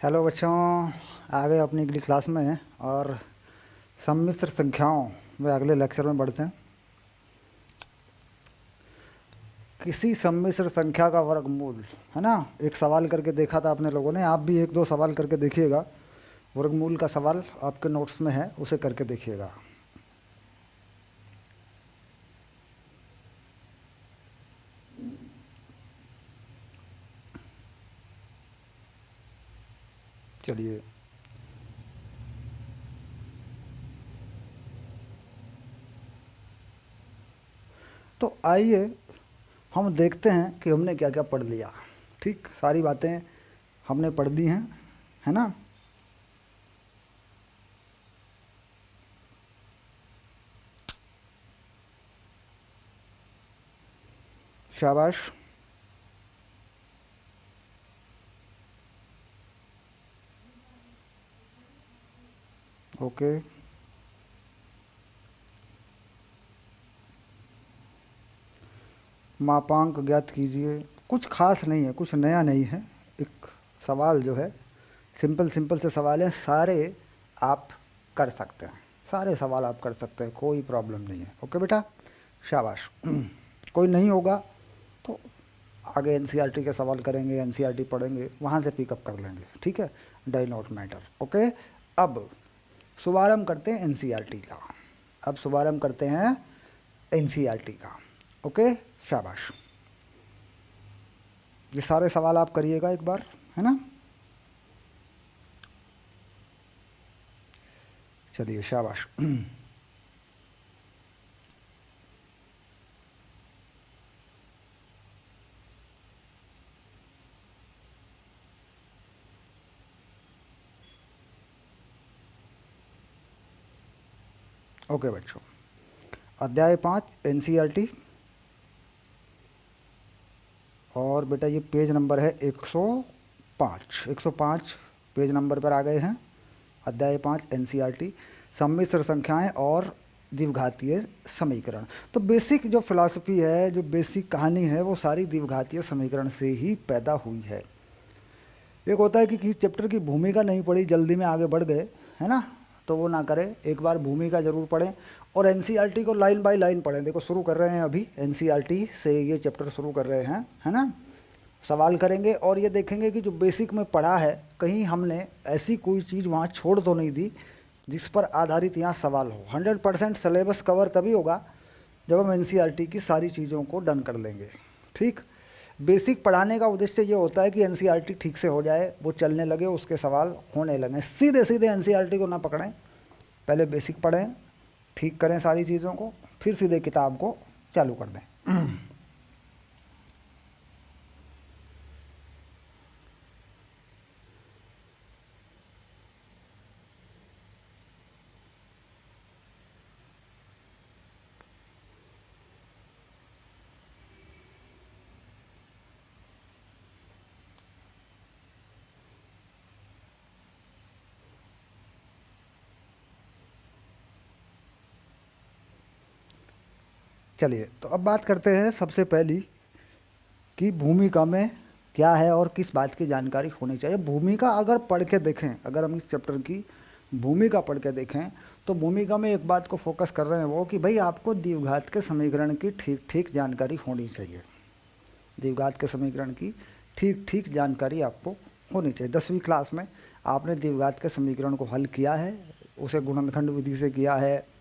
Hello बच्चों, आ गए अपनी अगली क्लास में। और सम्मिश्र संख्याओं में अगले लेक्चर में बढ़ते हैं। किसी सम्मिश्र संख्या का वर्गमूल, है ना। एक सवाल करके देखा था अपने लोगों ने, आप भी एक दो सवाल करके देखिएगा। वर्गमूल का सवाल आपके नोट्स में है, उसे करके देखिएगा। चलिए, तो आइए हम देखते हैं कि हमने क्या क्या पढ़ लिया। ठीक, सारी बातें हमने पढ़ ली हैं, है ना। शाबाश। ओके, मापांक ज्ञात कीजिए। कुछ खास नहीं है, कुछ नया नहीं है। एक सवाल जो है, सिंपल सिंपल से सवाल हैं, सारे आप कर सकते हैं। सारे सवाल आप कर सकते हैं, कोई प्रॉब्लम नहीं है। ओके बेटा, शाबाश। कोई नहीं होगा तो आगे एनसीईआरटी के सवाल करेंगे, एनसीईआरटी पढ़ेंगे, वहाँ से पिकअप कर लेंगे। ठीक है, डज नॉट मैटर। ओके, अब शुभारंभ करते हैं एनसीईआरटी का। अब शुभारंभ करते हैं एनसीईआरटी का। ओके, शाबाश। ये सारे सवाल आप करिएगा एक बार, है ना। चलिए, शाबाश। ओके बच्चों, अध्याय 5 एनसीईआरटी। और बेटा ये पेज नंबर है 105 पेज नंबर पर आ गए हैं। अध्याय 5 एनसीईआरटी, सम्मिश्र संख्याएं और द्विघातीय समीकरण। तो बेसिक जो फिलॉसफी है, जो बेसिक कहानी है, वो सारी द्विघातीय समीकरण से ही पैदा हुई है। एक होता है कि किसी चैप्टर की भूमिका नहीं पढ़ी, जल्दी में आगे बढ़ गए, है ना, तो वो ना करें। एक बार भूमिका जरूर पढ़ें और एनसीईआरटी को लाइन बाय लाइन पढ़ें। देखो, शुरू कर रहे हैं अभी एनसीईआरटी से, ये चैप्टर शुरू कर रहे हैं, है ना। सवाल करेंगे और ये देखेंगे कि जो बेसिक में पढ़ा है, कहीं हमने ऐसी कोई चीज़ वहाँ छोड़ तो नहीं दी जिस पर आधारित यहाँ सवाल हो। 100% सिलेबस कवर तभी होगा जब हम एनसीईआरटी की सारी चीज़ों को डन कर लेंगे। ठीक, बेसिक पढ़ाने का उद्देश्य ये होता है कि एनसीईआरटी ठीक से हो जाए, वो चलने लगे, उसके सवाल होने लगे। सीधे सीधे एनसीईआरटी को ना पकड़ें, पहले बेसिक पढ़ें, ठीक करें सारी चीज़ों को, फिर सीधे किताब को चालू कर दें। चलिए, तो अब बात करते हैं सबसे पहली कि भूमिका में क्या है और किस बात की जानकारी होनी चाहिए। भूमिका अगर पढ़ के देखें, अगर हम इस चैप्टर की भूमिका पढ़ के देखें, तो भूमिका में एक बात को फोकस कर रहे हैं वो कि भाई आपको द्विघात के समीकरण की ठीक ठीक जानकारी होनी चाहिए। द्विघात के समीकरण की ठीक ठीक जानकारी आपको होनी चाहिए। 10वीं क्लास में आपने द्विघात के समीकरण को हल किया है, उसे गुणनखंड विधि से किया है,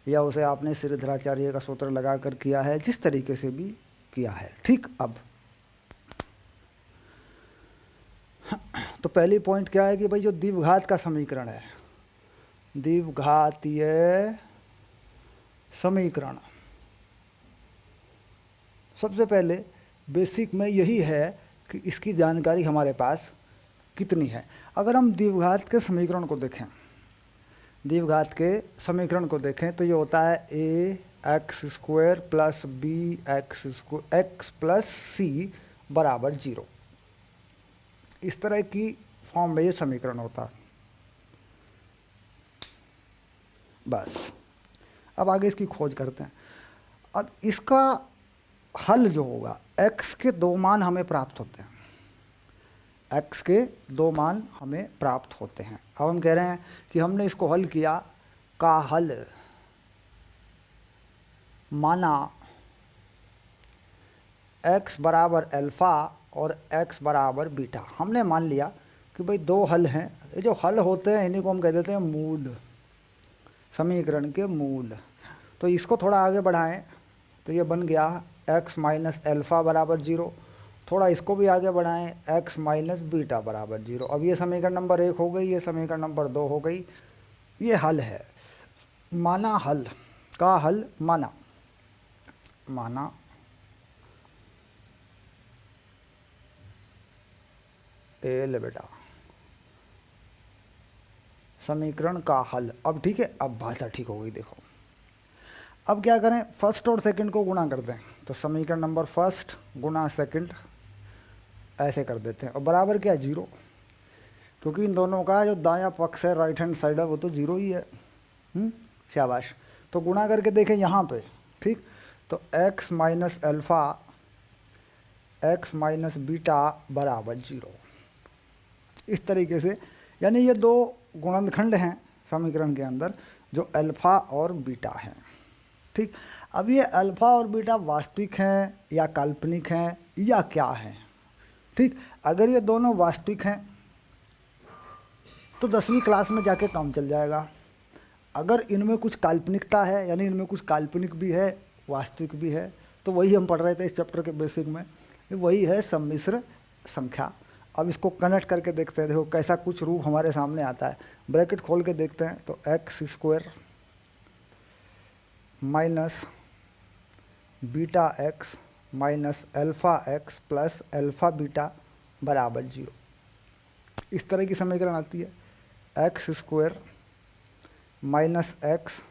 या उसे आपने श्रीधराचार्य का सूत्र लगाकर किया है, जिस तरीके से भी किया है। ठीक, अब तो पहली पॉइंट क्या है कि भाई जो द्विघात का समीकरण है, द्विघातीय समीकरण, सबसे पहले बेसिक में यही है कि इसकी जानकारी हमारे पास कितनी है। अगर हम द्विघात के समीकरण को देखें, द्विघात के समीकरण को देखें, तो ये होता है A X square plus B X plus C बराबर 0। इस तरह की फॉर्म में ये समीकरण होता है। बस, अब आगे इसकी खोज करते हैं। अब इसका हल जो होगा, x के दो मान हमें प्राप्त होते हैं। एक्स के दो मान हमें प्राप्त होते हैं। अब हम कह रहे हैं कि हमने इसको हल किया, का हल माना x बराबर अल्फ़ा और x बराबर बीटा। हमने मान लिया कि भाई दो हल हैं, ये जो हल होते हैं इन्हीं को हम कह देते हैं मूल, समीकरण के मूल। तो इसको थोड़ा आगे बढ़ाएं तो ये बन गया x माइनस अल्फ़ा बराबर 0। थोड़ा इसको भी आगे बढ़ाएं, x माइनस बीटा बराबर 0। अब ये समीकरण नंबर 1 हो गई, ये समीकरण नंबर 2 हो गई। ये हल है, माना हल, का हल माना, माना ए ले बेटा समीकरण का हल। अब ठीक है, अब भाषा ठीक हो गई। देखो अब क्या करें, फर्स्ट और सेकंड को गुणा कर दें, तो समीकरण नंबर फर्स्ट गुणा सेकंड ऐसे कर देते हैं, और बराबर क्या है 0, क्योंकि इन दोनों का जो दायां पक्ष है, राइट हैंड साइड है, वो तो 0 ही है। शाबाश। तो गुणा करके देखें यहाँ पे, ठीक, तो x minus alpha x minus beta बराबर 0। इस तरीके से, यानी ये दो गुणनखंड हैं समीकरण के अंदर जो अल्फ़ा और बीटा हैं। ठीक, अब ये अल्फ़ा और बीटा वास्तविक हैं या काल्पनिक हैं या क्या हैं? ठीक, अगर ये दोनों वास्तविक हैं तो 10वीं क्लास में जाके काम चल जाएगा। अगर इनमें कुछ काल्पनिकता है, यानी इनमें कुछ काल्पनिक भी है वास्तविक भी है, तो वही हम पढ़ रहे थे इस चैप्टर के बेसिक में, वही है सम्मिश्र संख्या। अब इसको कनेक्ट करके देखते हैं, देखो कैसा कुछ रूप हमारे सामने आता है। ब्रैकेट खोल के देखते हैं तो X square minus beta X minus alpha X plus alpha beta बराबर 0। इस तरह की समीकरण आती है, X square minus X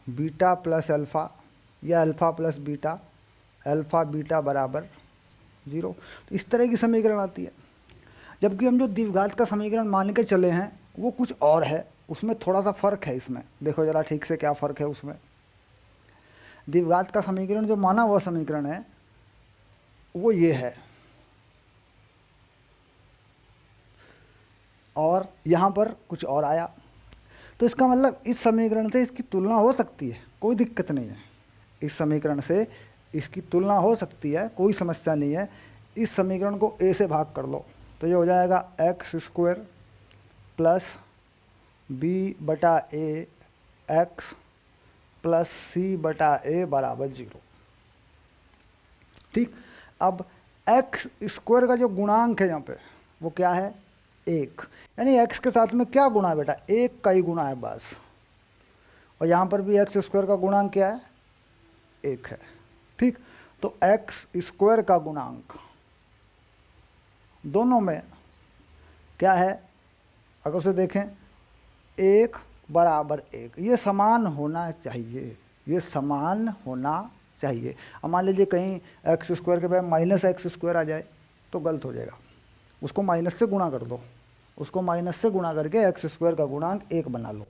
beta plus alpha या alpha plus beta alpha beta बराबर 0। तो इस तरह की समीकरण आती है। जबकि हम जो द्विघात का समीकरण मान के चले हैं वो कुछ और है, उसमें थोड़ा सा फ़र्क है। इसमें देखो ज़रा ठीक से क्या फ़र्क है उसमें। द्विघात का समीकरण जो माना हुआ समीकरण है वो ये है, और यहाँ पर कुछ और आया। तो इसका मतलब इस समीकरण से इसकी तुलना हो सकती है, कोई दिक्कत नहीं है। इस समीकरण से इसकी तुलना हो सकती है, कोई समस्या नहीं है। इस समीकरण को a से भाग कर लो तो ये हो जाएगा एक्स स्क्वायर प्लस बी बटा ए एक्स प्लस सी बटा ए बराबर 0। ठीक, अब एक्स स्क्वायर का जो गुणांक है यहाँ पे वो क्या है 1, यानी एक्स के साथ में क्या गुणा है बेटा, 1 का ही गुणा है बस। और यहाँ पर भी एक्स स्क्वायर का गुणांक क्या है 1 है। ठीक, तो एक्स स्क्वायर का गुणांक दोनों में क्या है, अगर उसे देखें 1 बराबर 1, ये समान होना चाहिए, ये समान होना चाहिए। अब मान लीजिए कहीं एक्स स्क्वायर के बजाय माइनस एक्स स्क्वायर आ जाए तो गलत हो जाएगा, उसको माइनस से गुणा कर दो, उसको माइनस से गुणा करके एक्स स्क्वायर का गुणांक 1 बना लो।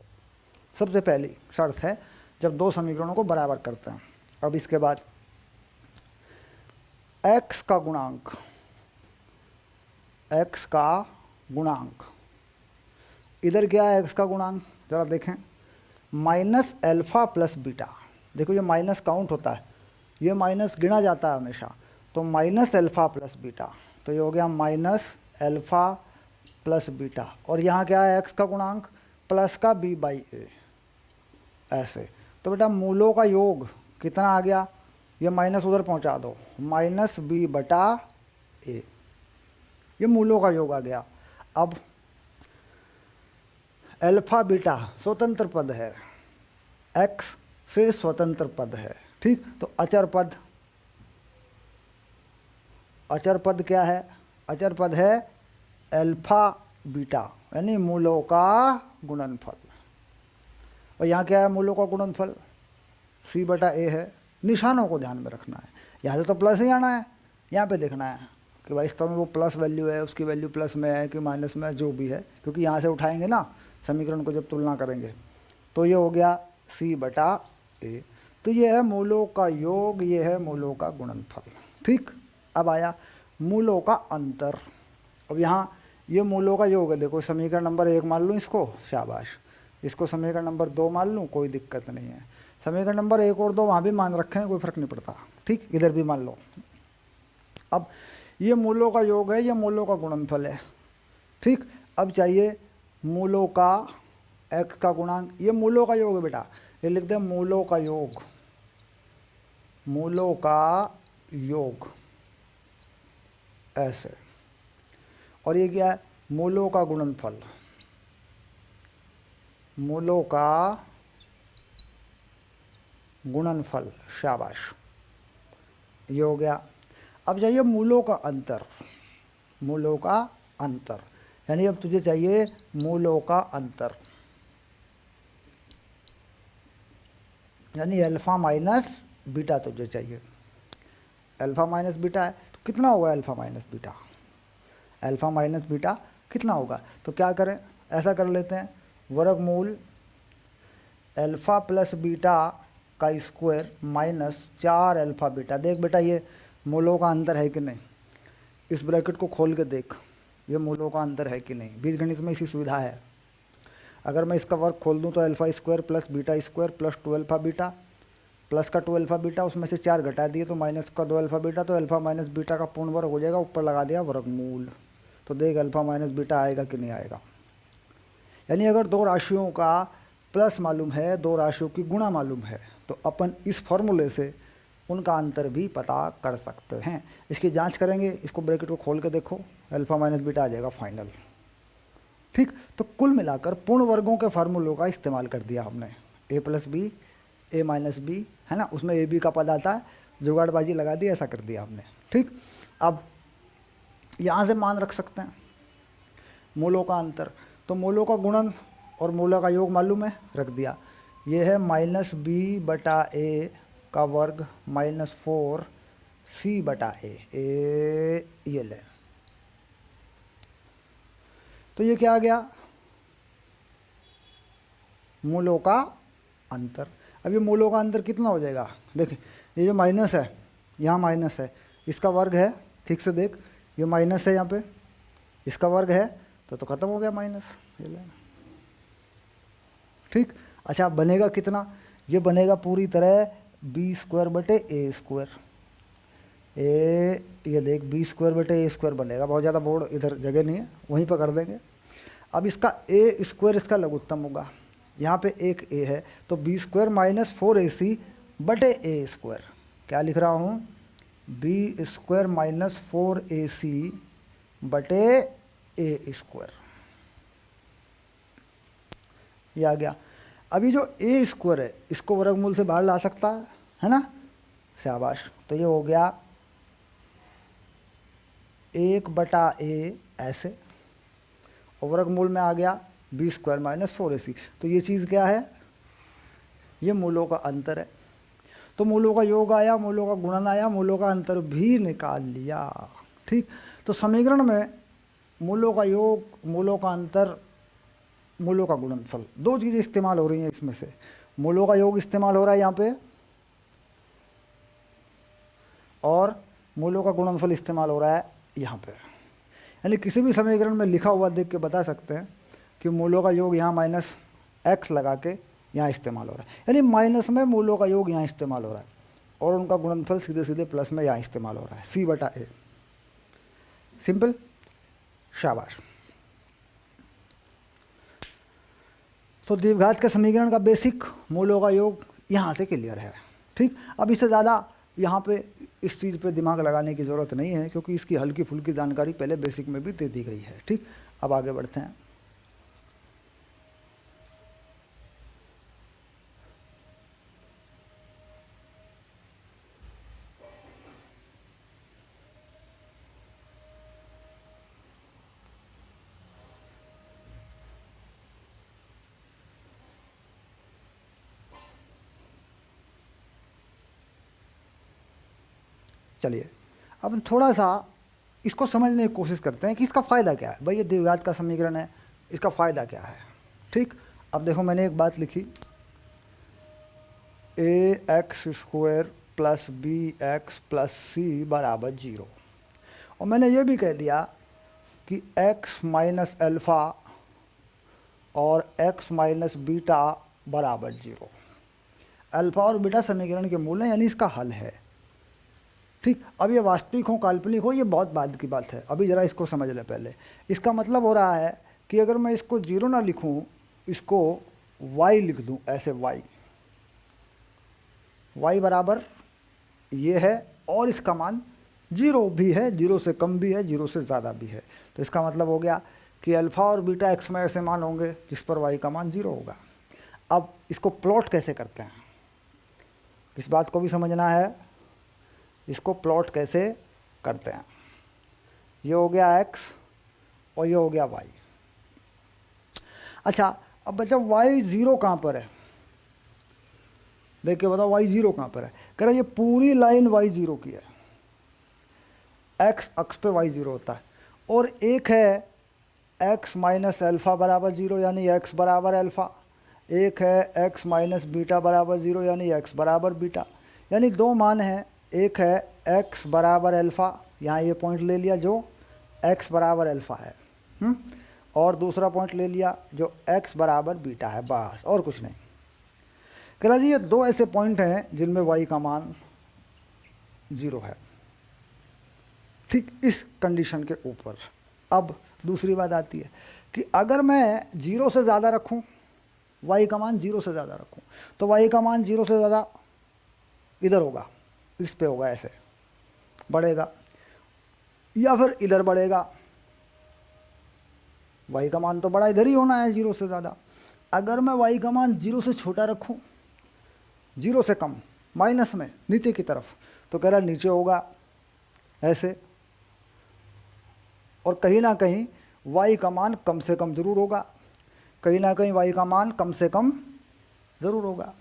सबसे पहली शर्त है जब दो समीकरणों को बराबर करते हैं। अब इसके बाद x का गुणांक, x का गुणांक इधर क्या है, x का गुणांक ज़रा देखें माइनस अल्फ़ा प्लस बीटा। देखो ये माइनस काउंट होता है, ये माइनस गिना जाता है हमेशा, तो माइनस अल्फ़ा प्लस बीटा, तो ये हो गया माइनस अल्फ़ा प्लस बीटा। और यहाँ क्या है x का गुणांक प्लस का b बाई ए, ऐसे। तो बेटा मूलों का योग कितना आ गया, ये माइनस उधर पहुंचा दो, माइनस बी बटा ए, ये मूलों का योग आ गया। अब अल्फ़ा बीटा स्वतंत्र पद है, x से स्वतंत्र पद है। ठीक, तो अचर पद, अचर पद क्या है, अचर पद है अल्फ़ा बीटा, यानी मूलों का गुणनफल। और यहाँ क्या है मूलों का गुणनफल c बटा a है। निशानों को ध्यान में रखना है, यहाँ से तो प्लस ही आना है, यहाँ पे देखना है कि भाई वास्तव में वो प्लस वैल्यू है, उसकी वैल्यू प्लस में है कि माइनस में है, जो भी है, क्योंकि यहाँ से उठाएंगे ना समीकरण को जब तुलना करेंगे। तो ये हो गया c बटा a। तो ये है मूलों का योग, ये है मूलों का गुणनफल। ठीक, अब आया मूलों का अंतर। अब यहाँ ये मूलों का योग है, देखो समीकरण नंबर 1 मान लूँ इसको, शाबाश। इसको समीकरण नंबर 2 मान लूँ, कोई दिक्कत नहीं है। समीकरण नंबर 1 और 2 वहाँ भी मान रखे हैं, कोई फर्क नहीं पड़ता, ठीक, इधर भी मान लो। अब ये मूलों का योग है, ये मूलों का गुणनफल है, ठीक। अब चाहिए मूलों का x का गुणांक, ये मूलों का योग है बेटा, ये लिख दें मूलों का योग, मूलों का योग ऐसे। और ये क्या है, मूलों का गुणनफल, मूलों का गुणनफल, शाबाश, ये हो गया। अब चाहिए मूलों का अंतर, मूलों का अंतर, यानी अब तुझे चाहिए मूलों का अंतर, यानी अल्फ़ा माइनस बीटा तुझे चाहिए। अल्फ़ा माइनस बीटा है तो कितना होगा alpha minus beta, alpha minus beta कितना होगा, तो क्या करें, ऐसा कर लेते हैं, वर्गमूल अल्फ़ा प्लस बीटा का स्क्वायर माइनस 4 अल्फ़ा बीटा। देख बेटा ये मूलों का अंतर है कि नहीं, इस ब्रैकेट को खोल के देख, ये मूलों का अंतर है कि नहीं, बीजगणित में इसी सुविधा है। अगर मैं इसका वर्ग खोल दूँ तो alpha square plus beta square plus 2 alpha beta, plus का 2 अल्फ़ा बीटा, उसमें से 4 घटा दिए तो माइनस का 2 अल्फ़ा बीटा, तो अल्फ़ा माइनस बीटा का पूर्ण वर्ग हो जाएगा, ऊपर लगा दिया वर्गमूल। तो देख अल्फ़ा माइनस बीटा आएगा कि नहीं आएगा। यानी अगर दो राशियों का प्लस मालूम है, दो राशियों की गुणा मालूम है, तो अपन इस फॉर्मूले से उनका अंतर भी पता कर सकते हैं। इसकी जांच करेंगे, इसको ब्रैकेट को खोल के देखो, अल्फ़ा माइनस बीटा आ जाएगा फाइनल, ठीक। तो कुल मिलाकर पूर्ण वर्गों के फार्मूलों का इस्तेमाल कर दिया हमने, ए प्लस बी, ए माइनस बी, है ना, उसमें ए बी का पद आता है, जुगाड़बाजी लगा दी, ऐसा कर दिया हमने, ठीक। अब यहाँ से मान रख सकते हैं मूलों का अंतर, तो मूलों का गुणन और मूलों का योग मालूम है, रख दिया। ये है माइनस बी बटा ए का वर्ग माइनस 4 सी बटा ए, ये ले, तो ये क्या आ गया, मूलों का अंतर। अब ये मूलों का अंतर कितना हो जाएगा, देखिए ये जो माइनस है, यहाँ माइनस है, इसका वर्ग है, ठीक से देख, ये माइनस है यहाँ पे, इसका वर्ग है, तो खत्म हो गया माइनस, ये ले, ठीक। अच्छा बनेगा कितना, ये बनेगा पूरी तरह बी स्क्वायर बटे ए स्क्वायर, ये देख बी स्क्वायर बटे ए स्क्वायर बनेगा, बहुत ज़्यादा बोर्ड इधर जगह नहीं है, वहीं पर कर देंगे। अब इसका ए स्क्वायर इसका लघुत्तम होगा, यहाँ पे एक ए है, तो बी स्क्वायर माइनस 4ac बटे ए स्क्वायर, क्या लिख रहा हूँ, बी स्क्वायर माइनस 4ac बटे ए स्क्वायर, ये आ गया। अभी जो ए स्क्वायर है इसको वर्गमूल से बाहर ला सकता है ना, शाबाश, तो ये हो गया 1 बटा ए ऐसे, और वर्गमूल में आ गया बी स्क्वायर माइनस 4ac, तो ये चीज़ क्या है, ये मूलों का अंतर है। तो मूलों का योग आया, मूलों का गुणन आया, मूलों का अंतर भी निकाल लिया, ठीक। तो समीकरण में मूलों का योग, मूलों का अंतर, मूलों का गुणनफल, दो चीज़ें इस्तेमाल हो रही हैं इसमें से। मूलों का योग इस्तेमाल हो रहा है यहाँ पे, और मूलों का गुणनफल इस्तेमाल हो रहा है यहाँ पे। यानी किसी भी समीकरण में लिखा हुआ देख के बता सकते हैं कि मूलों का योग यहाँ माइनस एक्स लगा के यहाँ इस्तेमाल हो रहा है, यानी माइनस में मूलों का योग यहाँ इस्तेमाल हो रहा है, और उनका गुणनफल सीधे सीधे प्लस में यहाँ इस्तेमाल हो रहा है, सी बटा ए, सिंपल, शाबाश। तो द्विघात के समीकरण का बेसिक मूलों का योग यहाँ से क्लियर है, ठीक। अब इससे ज़्यादा यहाँ पे इस चीज़ पे दिमाग लगाने की ज़रूरत नहीं है, क्योंकि इसकी हल्की फुल्की जानकारी पहले बेसिक में भी दे दी गई है, ठीक। अब आगे बढ़ते हैं। चलिए अब थोड़ा सा इसको समझने की कोशिश करते हैं कि इसका फ़ायदा क्या है। भाई ये द्विघात का समीकरण है, इसका फ़ायदा क्या है, ठीक। अब देखो मैंने एक बात लिखी, A X square plus B X plus C बराबर 0, और मैंने ये भी कह दिया कि x माइनस अल्फ़ा और x माइनस बीटा बराबर 0। अल्फ़ा और बीटा समीकरण के मूल हैं, यानी इसका हल है। ठीक, अब ये वास्तविक हो काल्पनिक हो ये बहुत बाद की बात है, अभी ज़रा इसको समझ लें पहले। इसका मतलब हो रहा है कि अगर मैं इसको 0 ना लिखूं, इसको y लिख दूं, ऐसे y बराबर ये है और इसका मान 0 भी है, 0 से कम भी है, 0 से ज़्यादा भी है। तो इसका मतलब हो गया कि अल्फ़ा और बीटा एक्स में ऐसे मान होंगे जिस पर y का मान 0 होगा। अब इसको प्लॉट कैसे करते हैं, इस बात को भी समझना है। इसको प्लॉट कैसे करते हैं, ये हो गया x और ये हो गया y। अच्छा, अब बच्चा y 0 कहाँ पर है, देखिए बताओ y 0 कहाँ पर है। कह रहा ये पूरी लाइन y 0 की है, x अक्ष पे y 0 होता है, और एक है x माइनस अल्फ़ा बराबर 0 यानी x बराबर अल्फ़ा, एक है x माइनस बीटा बराबर 0 यानी x बराबर बीटा। यानी दो मान हैं, एक है x बराबर अल्फ़ा, यहाँ ये पॉइंट ले लिया जो x बराबर अल्फ़ा है, और दूसरा पॉइंट ले लिया जो x बराबर बीटा है, बस और कुछ नहीं। कह रहा जी ये दो ऐसे पॉइंट हैं जिनमें y का मान 0 है। ठीक, इस कंडीशन के ऊपर अब दूसरी बात आती है कि अगर मैं 0 से ज़्यादा रखूं, y का मान 0 से ज़्यादा रखूं, तो y का मान 0 से ज़्यादा इधर होगा, इस पे होगा, ऐसे बढ़ेगा, या फिर इधर बढ़ेगा। y का मान तो बड़ा इधर ही होना है 0 से ज़्यादा। अगर मैं y का मान 0 से छोटा रखूं, 0 से कम, माइनस में नीचे की तरफ, तो कह रहा नीचे होगा ऐसे, और कहीं ना कहीं y का मान कम से कम ज़रूर होगा, कहीं ना कहीं y का मान कम से कम ज़रूर होगा।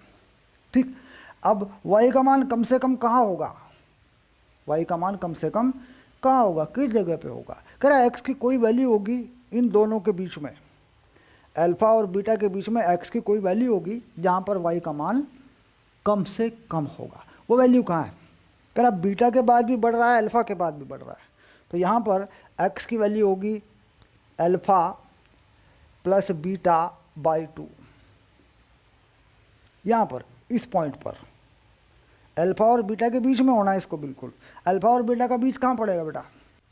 ठीक, अब y का मान कम से कम कहाँ होगा, y का मान कम से कम कहाँ होगा, किस जगह पे होगा। कह रहा है x की कोई वैल्यू होगी इन दोनों के बीच में, अल्फ़ा और बीटा के बीच में x की कोई वैल्यू होगी जहाँ पर y का मान कम से कम होगा। वो वैल्यू कहाँ है, कह रहा बीटा के बाद भी बढ़ रहा है, अल्फ़ा के बाद भी बढ़ रहा है, तो यहाँ पर x की वैल्यू होगी अल्फ़ा प्लस बीटा बाई 2। यहाँ पर इस पॉइंट पर अल्फ़ा और बीटा के बीच में होना है इसको, बिल्कुल। अल्फ़ा और बीटा का बीच कहाँ पड़ेगा बेटा,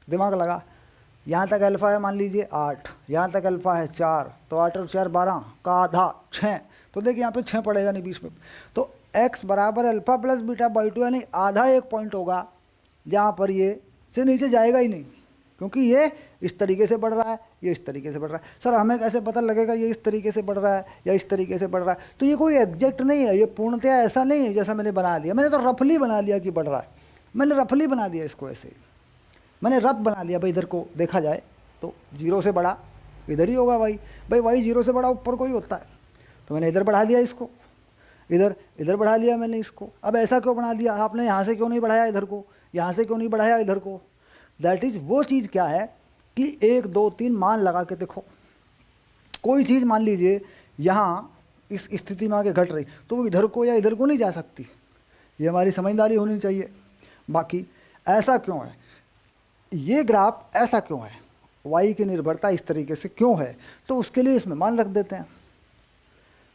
दिमाग लगा। यहाँ तक अल्फ़ा है मान लीजिए 8, यहाँ तक अल्फ़ा है 4, तो 8 और 4 12 का आधा 6, तो देखिए यहाँ पे 6 पड़ेगा नहीं बीच में। तो x बराबर अल्फ़ा प्लस बीटा बाई 2 यानी आधा एक पॉइंट होगा जहाँ पर ये से नीचे जाएगा ही नहीं, क्योंकि ये इस तरीके से बढ़ रहा है, ये इस तरीके से बढ़ रहा है। सर हमें कैसे पता लगेगा ये इस तरीके से बढ़ रहा है या इस तरीके से बढ़ रहा है, तो ये कोई एग्जैक्ट नहीं है, ये पूर्णतया ऐसा नहीं है जैसा मैंने बना लिया। मैंने तो रफली बना लिया कि बढ़ रहा है, मैंने रफली बना दिया इसको, ऐसे मैंने रफ बना लिया भाई। इधर को देखा जाए तो 0 से बड़ा इधर ही होगा भाई y 0 से बड़ा ऊपर कोई होता है, तो मैंने इधर बढ़ा दिया इसको, इधर बढ़ा लिया मैंने इसको। अब ऐसा क्यों बना दिया आपने, यहाँ से क्यों नहीं बढ़ाया इधर को, यहाँ से क्यों नहीं बढ़ाया इधर को। दैट इज़ वो चीज़ क्या है कि 1 2 3 मान लगा के देखो। कोई चीज़ मान लीजिए यहाँ इस स्थिति में आके घट रही, तो वो इधर को या इधर को नहीं जा सकती, ये हमारी समझदारी होनी चाहिए। बाकी ऐसा क्यों है, ये ग्राफ ऐसा क्यों है, y की निर्भरता इस तरीके से क्यों है, तो उसके लिए इसमें मान रख देते हैं।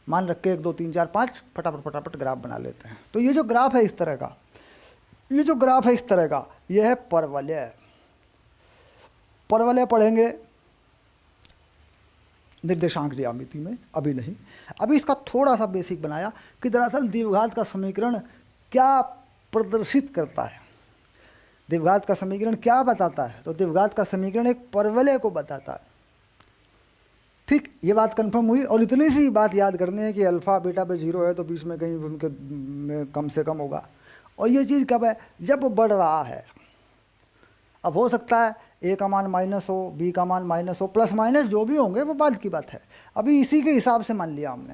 मान रख के 1 2 3 4 5 फटाफट ग्राफ बना लेते हैं। तो ये जो ग्राफ है इस तरह का, ये जो ग्राफ है इस तरह का, ये है परवलय। परवलय पढ़ेंगे निर्देशांक ज्यामिति में, अभी नहीं। अभी इसका थोड़ा सा बेसिक बनाया कि दरअसल द्विघात का समीकरण क्या प्रदर्शित करता है, द्विघात का समीकरण क्या बताता है। तो द्विघात का समीकरण एक परवलय को बताता है। ठीक, ये बात कंफर्म हुई। और इतनी सी बात याद करनी है कि अल्फ़ा बीटा पे 0 है तो बीच में कहीं उनके में कम से कम होगा। और ये चीज़ कब है, जब बढ़ रहा है। अब हो सकता है a का मान माइनस हो, b का मान माइनस हो, प्लस माइनस जो भी होंगे वो बाद की बात है। अभी इसी के हिसाब से मान लिया हमने,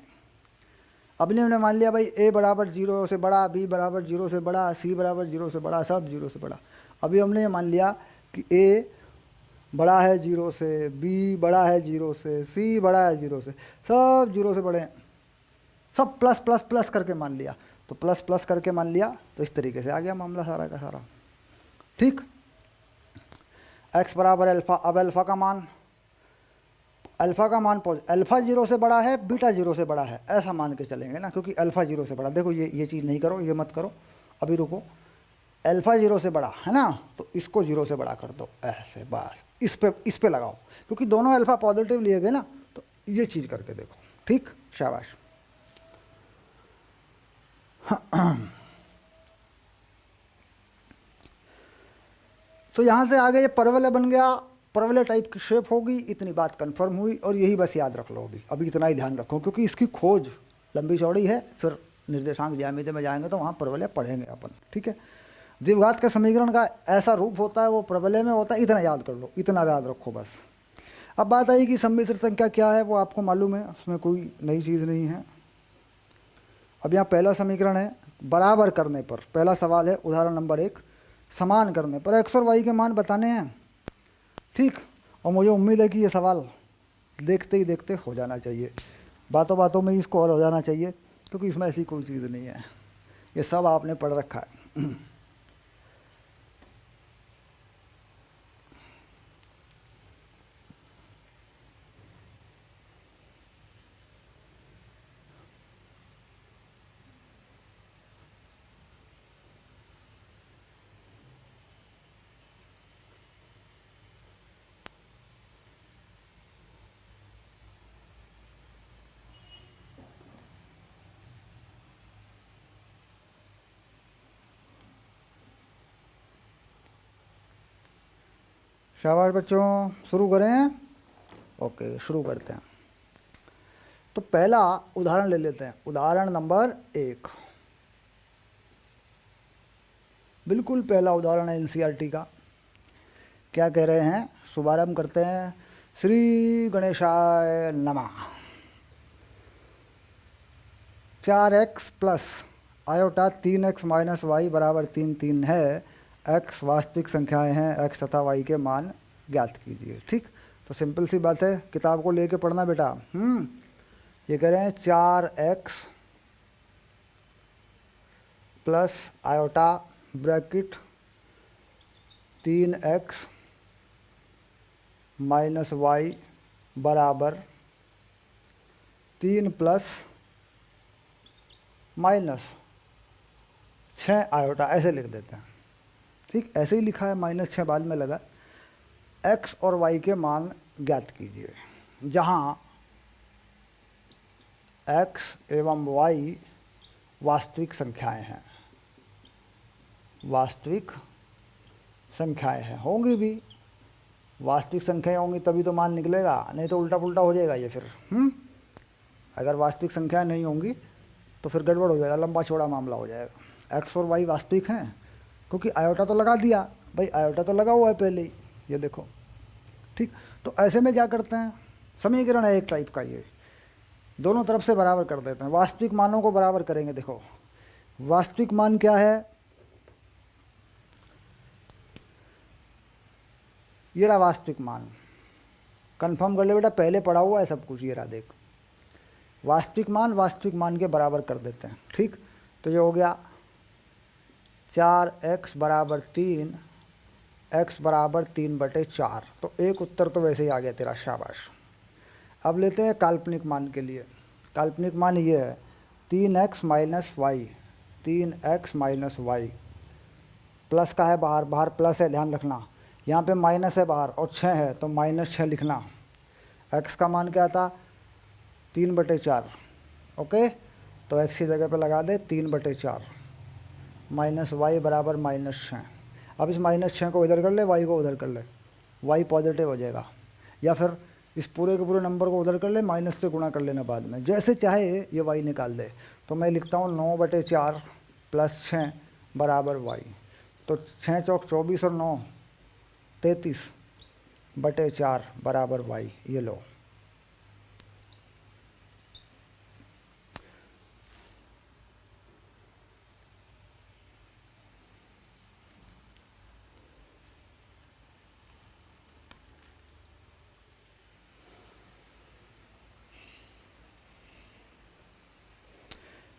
अभी हमने मान लिया भाई a बराबर 0 से बड़ा, b बराबर 0 से बड़ा, c बराबर 0 से बड़ा, सब 0 से बड़ा। अभी हमने ये मान लिया कि a बड़ा है 0 से, b बड़ा है 0 से, c बड़ा है 0 से, सब 0 से बड़े हैं, सब प्लस प्लस प्लस करके मान लिया। तो प्लस प्लस करके मान लिया तो इस तरीके से आ गया मामला सारा का सारा। ठीक, एक्स बराबर अल्फ़ा। अब अल्फ़ा का मान, अल्फ़ा 0 से बड़ा है, बीटा 0 से बड़ा है, ऐसा मान के चलेंगे ना, क्योंकि अल्फ़ा 0 से बड़ा। देखो ये चीज़ नहीं करो, ये मत करो, अभी रुको। अल्फ़ा 0 से बड़ा है ना, तो इसको 0 से बड़ा कर दो ऐसे, बस इस पे लगाओ, क्योंकि दोनों अल्फ़ा पॉजिटिव लिए गए ना, तो ये चीज़ करके देखो। ठीक, शाबाश। तो यहाँ से आगे ये परवलय बन गया, परवलय टाइप की शेप होगी, इतनी बात कंफर्म हुई। और यही बस याद रख लो, अभी इतना ही ध्यान रखो, क्योंकि इसकी खोज लंबी चौड़ी है, फिर निर्देशांक ज्यामिति में जाएंगे तो वहाँ परवलय पढ़ेंगे अपन। ठीक है, द्विघात के समीकरण का ऐसा रूप होता है, वो परवलय में होता है, इतना याद कर लो, इतना याद रखो बस। अब बात आई कि सम्मिश्र संख्या क्या है, वो आपको मालूम है, उसमें कोई नई चीज़ नहीं है। अब यहाँ पहला समीकरण है, बराबर करने पर, पहला सवाल है उदाहरण नंबर 1, समान करने पर एक्स और वाई के मान बताने हैं। ठीक, और मुझे उम्मीद है कि ये सवाल देखते ही देखते हो जाना चाहिए, बातों बातों में ही इसको हल हो जाना चाहिए, क्योंकि इसमें ऐसी कोई चीज़ नहीं है, ये सब आपने पढ़ रखा है। शाबाश बच्चों, शुरू करें। ओके, शुरू करते हैं। तो पहला उदाहरण ले लेते हैं, उदाहरण नंबर 1, बिल्कुल पहला उदाहरण है एनसीईआरटी का। क्या कह रहे हैं, शुभारंभ करते हैं, श्री गणेशाय नमः। 4x plus iota 3x minus Y बराबर 3 है। x वास्तविक संख्याएं हैं, x तथा y के मान ज्ञात कीजिए। ठीक, तो सिंपल सी बात है, किताब को लेके पढ़ना बेटा। ये कह रहे हैं 4x plus iota bracket 3x minus Y बराबर 3 प्लस माइनस 6 आयोटा, ऐसे लिख देते हैं। ठीक, ऐसे ही लिखा है, -6 बाद में लगा। x और y के मान ज्ञात कीजिए, जहाँ x एवं y वास्तविक संख्याएं हैं, वास्तविक संख्याएं हैं, होंगी भी, वास्तविक संख्याएं होंगी तभी तो मान निकलेगा, नहीं तो उल्टा पुल्टा हो जाएगा ये फिर। अगर वास्तविक संख्याएं नहीं होंगी तो फिर गड़बड़ हो जाएगा, लंबा चौड़ा मामला हो जाएगा। x और y वास्तविक हैं, क्योंकि आयोटा तो लगा दिया भाई, आयोटा तो लगा हुआ है पहले ही, ये देखो। ठीक, तो ऐसे में क्या करते हैं, समीकरण है एक टाइप का, ये दोनों तरफ से बराबर कर देते हैं, वास्तविक मानों को बराबर करेंगे। देखो वास्तविक मान क्या है, ये रहा वास्तविक मान, कंफर्म कर ले बेटा, पहले पढ़ा हुआ है सब कुछ, ये रहा देख, वास्तविक मान के बराबर कर देते हैं। ठीक, तो ये हो गया 4x बराबर 3, x बराबर 3/4। तो एक उत्तर तो वैसे ही आ गया तेरा, शाबाश। अब लेते हैं काल्पनिक मान के लिए। काल्पनिक मान ये है 3x minus Y, 3x minus Y, plus का है बाहर, बाहर प्लस है, ध्यान रखना, यहाँ पे माइनस है बाहर और 6 है, तो -6 लिखना। x का मान क्या था, 3/4। ओके, तो x की जगह पे लगा दे 3/4, माइनस वाई बराबर -6। अब इस -6 को इधर कर ले, y को उधर कर ले, y पॉजिटिव हो जाएगा, या फिर इस पूरे के पूरे नंबर को उधर कर ले, माइनस से गुणा कर लेना बाद में, जैसे चाहे ये y निकाल दे। तो मैं लिखता हूँ 9/4 प्लस 6 बराबर y। तो 6 चौक 24 और 9 33/4 बराबर y, ये लो।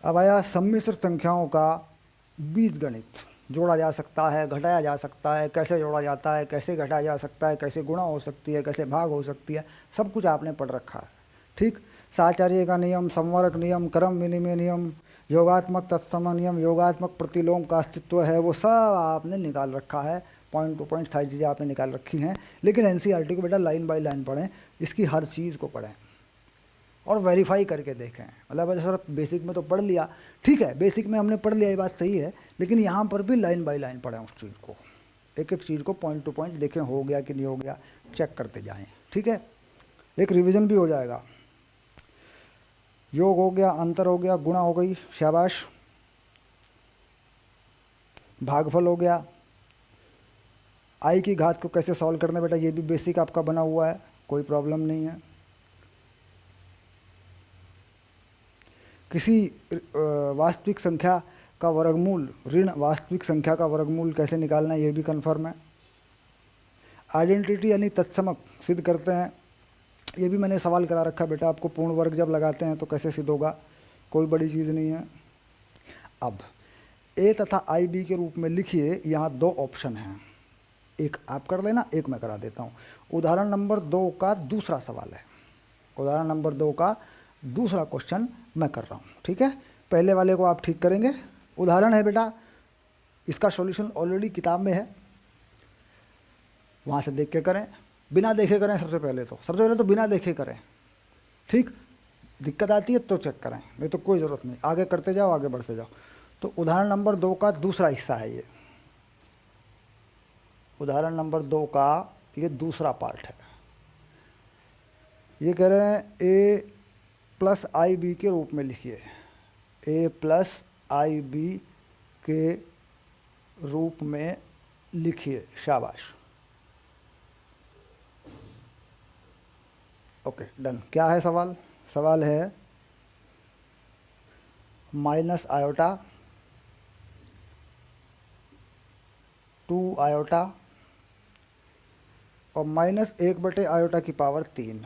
अब आया सम्मिश्र संख्याओं का बीजगणित। जोड़ा जा सकता है, घटाया जा सकता है, कैसे जोड़ा जाता है, कैसे घटाया जा सकता है, कैसे गुणा हो सकती है, कैसे भाग हो सकती है, सब कुछ आपने पढ़ रखा है। ठीक, साचार्य का नियम, संवरक नियम, क्रम विनिमय नियम, योगात्मक तत्सम नियम, योगात्मक प्रतिलोम का अस्तित्व है, वो सब आपने निकाल रखा है। पॉइंट टू पॉइंट सारी चीज़ें आपने निकाल रखी हैं। लेकिन एनसीईआरटी को बेटा लाइन बाय लाइन पढ़ें, इसकी हर चीज़ को पढ़ें और वेरीफाई करके देखें। मतलब सर बेसिक में तो पढ़ लिया, ठीक है, बेसिक में हमने पढ़ लिया, ये बात सही है, लेकिन यहाँ पर भी लाइन बाय लाइन पढ़ें उस चीज़ को, एक एक चीज़ को पॉइंट टू पॉइंट देखें, हो गया कि नहीं हो गया, चेक करते जाएं। ठीक है, एक रिवीजन भी हो जाएगा। योग हो गया, अंतर हो गया, गुणा हो गई, शाबाश। भागफल हो गया, आई की घात को कैसे सॉल्व करना बेटा, ये भी बेसिक आपका बना हुआ है, कोई प्रॉब्लम नहीं है। किसी वास्तविक संख्या का वर्गमूल, ऋण वास्तविक संख्या का वर्गमूल कैसे निकालना है, ये भी कन्फर्म है। आइडेंटिटी यानी तत्समक सिद्ध करते हैं, ये भी मैंने सवाल करा रखा बेटा आपको, पूर्ण वर्ग जब लगाते हैं तो कैसे सिद्ध होगा, कोई बड़ी चीज़ नहीं है। अब ए तथा आई बी के रूप में लिखिए, यहाँ दो ऑप्शन हैं, एक आप कर लेना, एक मैं करा देता हूँ। उदाहरण नंबर 2 का दूसरा सवाल है, उदाहरण नंबर 2 का दूसरा क्वेश्चन मैं कर रहा हूँ। ठीक है, पहले वाले को आप ठीक करेंगे। उदाहरण है बेटा, इसका सॉल्यूशन ऑलरेडी किताब में है, वहाँ से देख के करें, बिना देखे करें। सबसे पहले तो बिना देखे करें। ठीक, दिक्कत आती है तो चेक करें, नहीं तो कोई ज़रूरत नहीं, आगे करते जाओ, आगे बढ़ते जाओ। तो उदाहरण नंबर 2 का दूसरा हिस्सा है ये, उदाहरण नंबर 2 का ये दूसरा पार्ट है। ये कह रहे हैं ए प्लस आई बी के रूप में लिखिए, ए प्लस आई बी के रूप में लिखिए, शाबाश। Okay done. क्या है सवाल? सवाल है माइनस आयोटा 2 आयोटा और माइनस 1 आयोटा की पावर 3,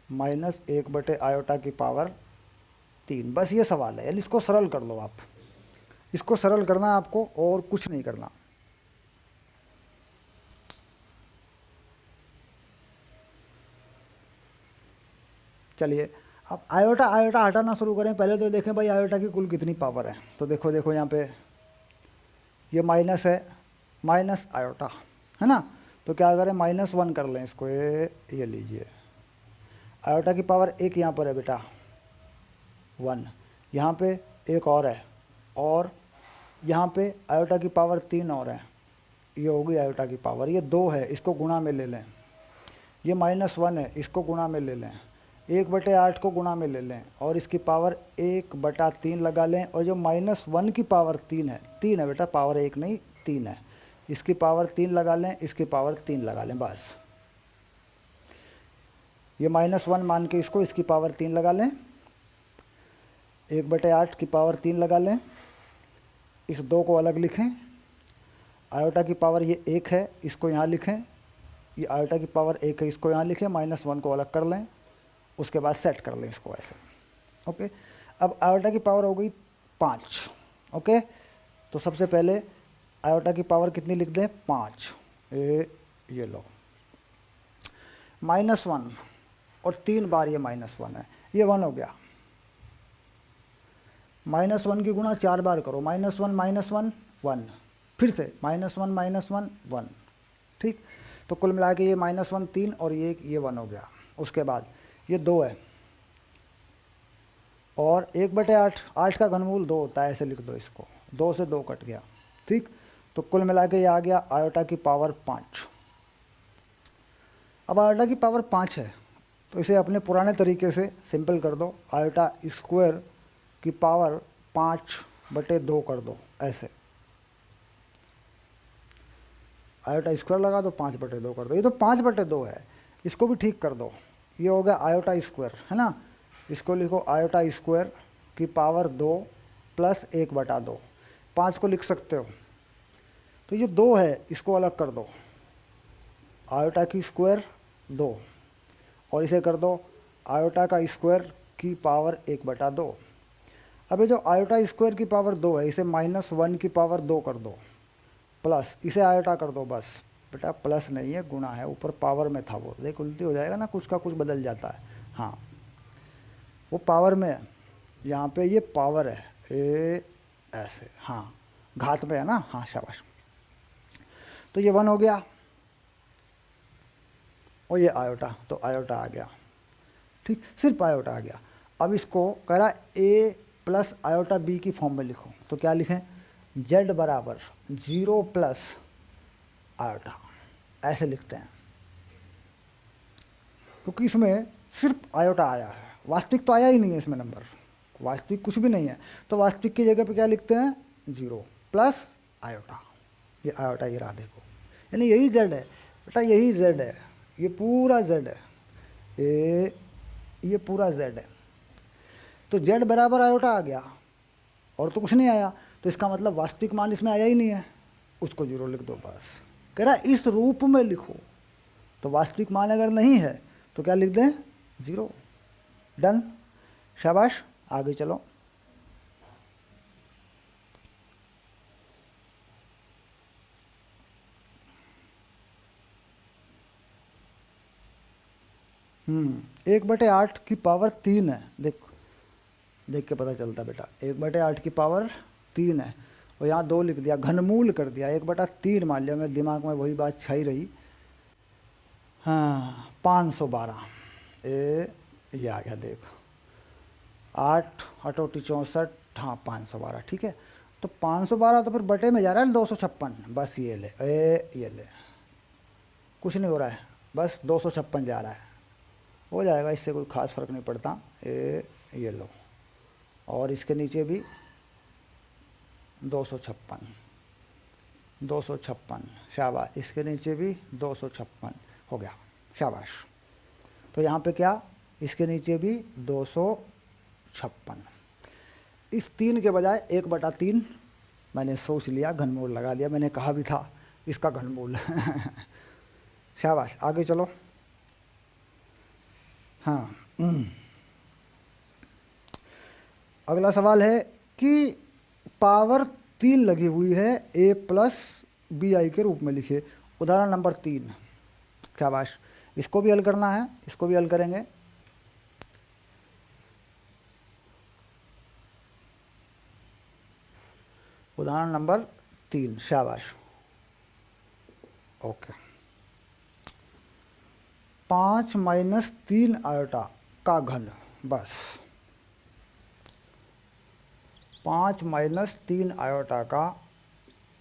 माइनस 1 आयोटा की पावर 3, बस ये सवाल है। यानी इसको सरल कर लो आप, इसको सरल करना है आपको और कुछ नहीं करना। चलिए अब आयोटा आयोटा हटाना शुरू करें। पहले तो देखें भाई आयोटा की कुल कितनी पावर है। तो देखो देखो यहाँ पे ये माइनस है, माइनस आयोटा है ना, तो क्या करें -1 कर लें इसको, ये लीजिए आयोटा की पावर 1 यहाँ पर है बेटा 1, यहाँ पे एक और है, और यहाँ पे आयोटा की पावर 3 और है, ये होगी आयोटा की पावर, ये 2 है, इसको गुणा में ले लें। ये -1 है, इसको गुणा में ले लें। 1/8 को गुणा में ले लें और इसकी पावर 1/3 लगा लें। और जो -1 की पावर 3 है, 3 है बेटा, पावर 1 नहीं 3 है, इसकी पावर 3 लगा लें, इसकी पावर 3 लगा लें, बस। ये -1 मान के इसको, इसकी पावर 3 लगा लें, 1/8 की पावर 3 लगा लें, इस 2 को अलग लिखें। आयोटा की पावर ये 1 है, इसको यहाँ लिखें, ये आयोटा की पावर 1 है, इसको यहाँ लिखें, -1 को अलग कर लें, उसके बाद सेट कर लें इसको ऐसे। ओके, अब आयोटा की पावर हो गई 5। ओके, तो सबसे पहले आयोटा की पावर कितनी लिख दें, 5। ये लो -1 और 3 बार ये -1 है, ये 1 हो गया। -1 की गुणा 4 बार करो, -1 1, फिर से -1 1। ठीक, तो कुल मिला के ये -1 3 और ये 1 हो गया। उसके बाद ये 2 है और 1/8, 8 का घनमूल 2 होता है, ऐसे लिख दो इसको, 2 से 2 कट गया। ठीक, तो कुल मिला के ये आ गया आयोटा की पावर 5। अब आयोटा की पावर 5 है तो इसे अपने पुराने तरीके से सिंपल कर दो, आयोटा स्क्वायर की पावर 5/2 कर दो, ऐसे आयोटा स्क्वायर लगा दो, 5/2 कर दो। ये तो 5/2 है, इसको भी ठीक कर दो, ये हो गया आयोटा स्क्वायर, है ना। इसको लिखो आयोटा स्क्वायर की पावर 2 प्लस 1/2, 5 को लिख सकते हो। तो ये 2 है, इसको अलग कर दो, आयोटा की स्क्वायर 2, और इसे कर दो आयोटा का स्क्वायर की पावर 1/2। अब ये जो आयोटा स्क्वायर की पावर 2 है, इसे -1 की पावर 2 कर दो, प्लस, इसे आयोटा कर दो बस। बेटा प्लस नहीं है, गुणा है, ऊपर पावर में था वो, देख उल्टी हो जाएगा ना, कुछ का कुछ बदल जाता है। हाँ वो पावर में है, यहाँ पे ये पावर है, ए ऐसे, हाँ घात में है ना, हाँ शाबाश। तो ये 1 हो गया और ये आयोटा, तो आयोटा आ गया, ठीक, सिर्फ आयोटा आ गया। अब इसको कह रहा ए प्लस आयोटा बी की फॉर्म में लिखो, तो क्या लिखें, जेड बराबर 0 प्लस आयोटा, ऐसे लिखते हैं, क्योंकि इसमें सिर्फ आयोटा आया है, वास्तविक तो आया ही नहीं है इसमें नंबर, वास्तविक कुछ भी नहीं है, तो वास्तविक की जगह पे क्या लिखते हैं, 0 प्लस आयोटा, ये आयोटा ये रहा देखो, यानी यही जेड है बेटा, यही जेड है, ये पूरा जेड है, ये पूरा जेड है। तो जेड बराबर आयोटा आ गया और तो कुछ नहीं आया, तो इसका मतलब वास्तविक मान इसमें आया ही नहीं है, उसको 0 लिख दो बस। कह रहा इस रूप में लिखो, तो वास्तविक मान अगर नहीं है तो क्या लिख दें, 0। डन, शाबाश, आगे चलो। एक बटे 8 की पावर 3 है, देख देख के पता चलता बेटा, 1/8 की पावर 3 है, और यहाँ 2 लिख दिया, घनमूल कर दिया, 1/3 मान लिया, मेरे दिमाग में वही बात छाई रही। हाँ 512, ये आ गया देख, 8 8 64, हाँ 512, ठीक है। तो 512 तो फिर बटे में जा रहा है 256, बस ये ले, ये ले, कुछ नहीं हो रहा है, बस 256 जा रहा है, हो जाएगा, इससे कोई ख़ास फ़र्क नहीं पड़ता। ये लो, और इसके नीचे भी 256, 256, शाबाश, इसके नीचे भी 256 हो गया, शाबाश। तो यहाँ पे क्या, इसके नीचे भी 256, इस 3 के बजाय 1/3 मैंने सोच लिया, घनमूल लगा दिया, मैंने कहा भी था इसका घनमूल शाबाश, आगे चलो। हाँ अगला सवाल है कि पावर 3 लगी हुई है, ए प्लस बी आई के रूप में लिखिए, उदाहरण नंबर 3, शाबाश, इसको भी हल करना है, इसको भी हल करेंगे। उदाहरण नंबर 3, शाबाश, ओके। 5 - 3 आयोटा का घन, बस 5 - 3 आयोटा का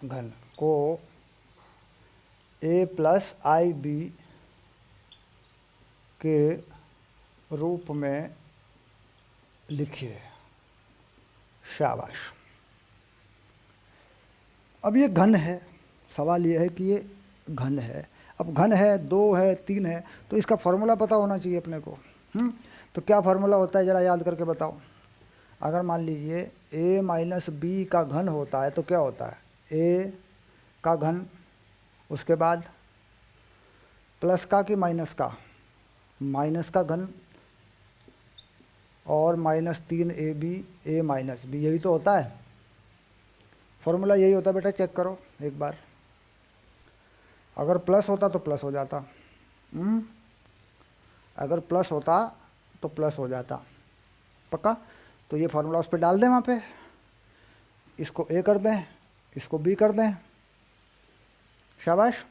घन को ए प्लस आई बी के रूप में लिखिए, शाबाश। अब ये घन है, सवाल ये है कि ये घन है, अब घन है, 2 है, 3 है, तो इसका फॉर्मूला पता होना चाहिए अपने को। तो क्या फार्मूला होता है ज़रा याद करके बताओ। अगर मान लीजिए a माइनस बी का घन होता है तो क्या होता है, a का घन, उसके बाद प्लस का कि माइनस का, माइनस का घन, और -3ab a माइनस बी, यही तो होता है फॉर्मूला, यही होता है बेटा, चेक करो एक बार। अगर प्लस होता तो प्लस हो जाता, अगर प्लस होता तो प्लस हो जाता, पक्का। तो ये फार्मूला उस पर डाल दें, वहाँ पे इसको ए कर दें, इसको बी कर दें, शाबाश।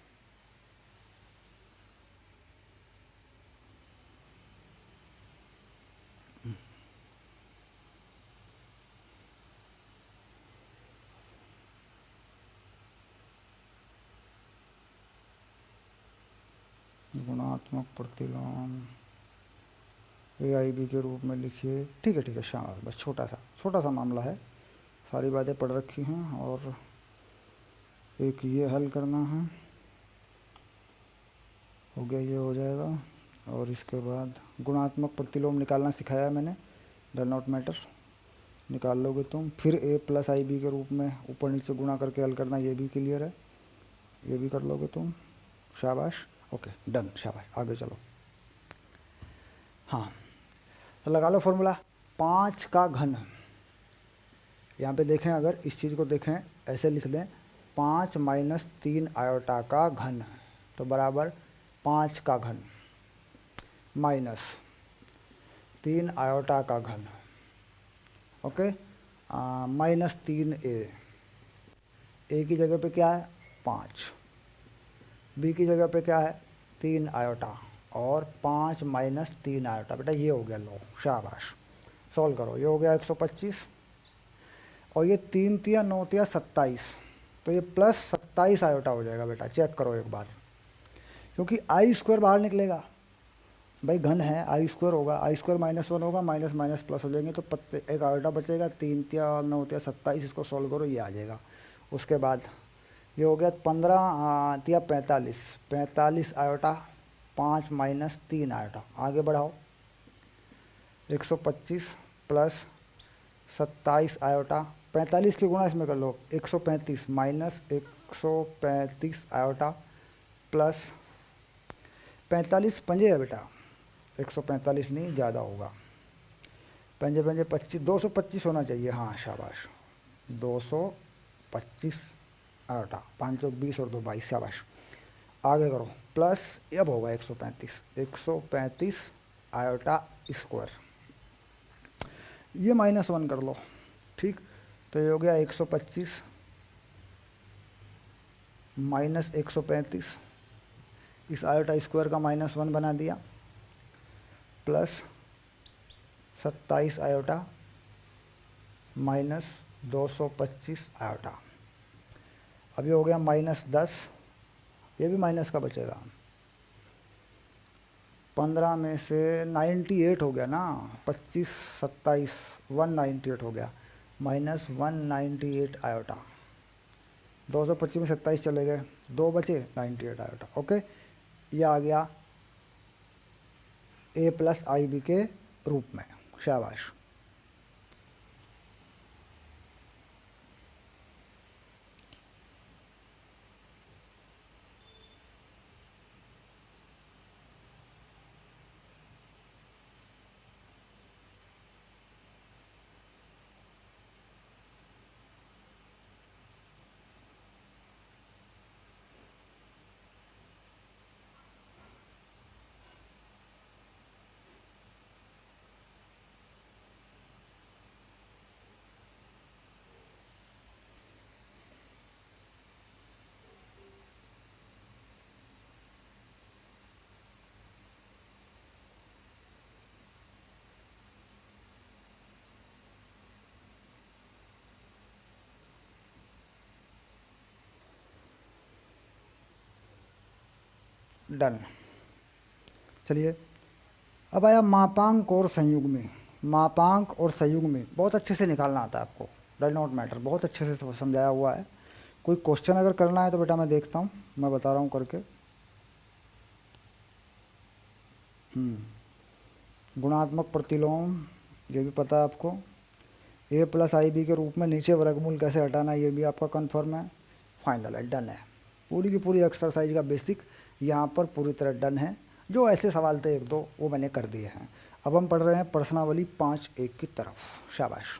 गुणात्मक प्रतिलोम ए आई बी के रूप में लिखिए, ठीक है ठीक है, शाबाश, बस छोटा सा मामला है, सारी बातें पढ़ रखी हैं, और एक ये हल करना है, हो गया, ये हो जाएगा, और इसके बाद गुणात्मक प्रतिलोम निकालना सिखाया है मैंने, डज नॉट मैटर, निकाल लोगे तुम। फिर ए प्लस आई बी के रूप में ऊपर नीचे गुणा करके हल करना, ये भी क्लियर है, ये भी कर लोगे तुम, शाबाश, ओके डन, शाबाश, आगे चलो। हाँ तो लगा लो फॉर्मूला, 5 का घन, यहाँ पे देखें, अगर इस चीज़ को देखें, ऐसे लिख दें, 5 माइनस 3 आयोटा का घन, तो बराबर 5 का घन माइनस 3 आयोटा का घन, ओके, माइनस 3a, ए की जगह पे क्या है 5, बी की जगह पे क्या है 3 आयोटा, और 5 माइनस 3 आयोटा। बेटा ये हो गया लो, शाबाश, सॉल्व करो। ये हो गया 125, और ये 3 तिया 9 तिया 27, तो ये प्लस 27 आयोटा हो जाएगा। बेटा चेक करो एक बार, क्योंकि आई स्क्वायर बाहर निकलेगा भाई, घन है, आई स्क्वायर होगा, आई स्क्वायर -1 होगा, माइनस माइनस प्लस हो जाएंगे, तो एक आयोटा बचेगा, 3 तिया 9 तिया 27, इसको सॉल्व करो ये आ जाएगा। उसके बाद ये हो गया 15 तिया 45, 45 आयोटा, 5 माइनस 3 आयोटा, आगे बढ़ाओ, 125 प्लस 27 आयोटा, 45 की गुणा इसमें कर लो, 135 माइनस 135 आयोटा प्लस 45 पंजे है बेटा, 145 नहीं, ज़्यादा होगा, पंजे पंजे 25, 225 होना चाहिए, हाँ शाबाश, 225 आयोटा, 520 और 2 22, शाबाश, आगे करो, प्लस अब होगा 135 आयोटा स्क्वायर, ये -1 कर लो, ठीक, तो ये हो गया 125 माइनस 135, इस आयोटा स्क्वायर का -1 बना दिया, प्लस 27 आयोटा माइनस 225 आयोटा, अभी हो गया -10, ये भी माइनस का बचेगा, 15 में से 98 हो गया ना, 25 27 198 हो गया, -198 आयोटा, 225 में 27 चले गए, 2 बचे, 98 आयोटा, ओके, ये आ गया a प्लस आई बी के रूप में, शाबाश। डन। चलिए अब आया मापांक और संयुग में। मापांक और संयुग में बहुत अच्छे से निकालना आता है आपको, डज नॉट मैटर, बहुत अच्छे से समझाया हुआ है। कोई क्वेश्चन अगर करना है तो बेटा मैं देखता हूँ, मैं बता रहा हूँ करके। गुणात्मक प्रतिलोम ये भी पता है आपको, a प्लस आई बी के रूप में नीचे वर्गमूल कैसे हटाना ये भी आपका कन्फर्म है, फाइनल है, डन है। पूरी की पूरी एक्सरसाइज का बेसिक यहाँ पर पूरी तरह डन है। जो ऐसे सवाल थे 1-2 वो मैंने कर दिए हैं। अब हम पढ़ रहे हैं प्रश्नावली 5.1 की तरफ, शाबाश।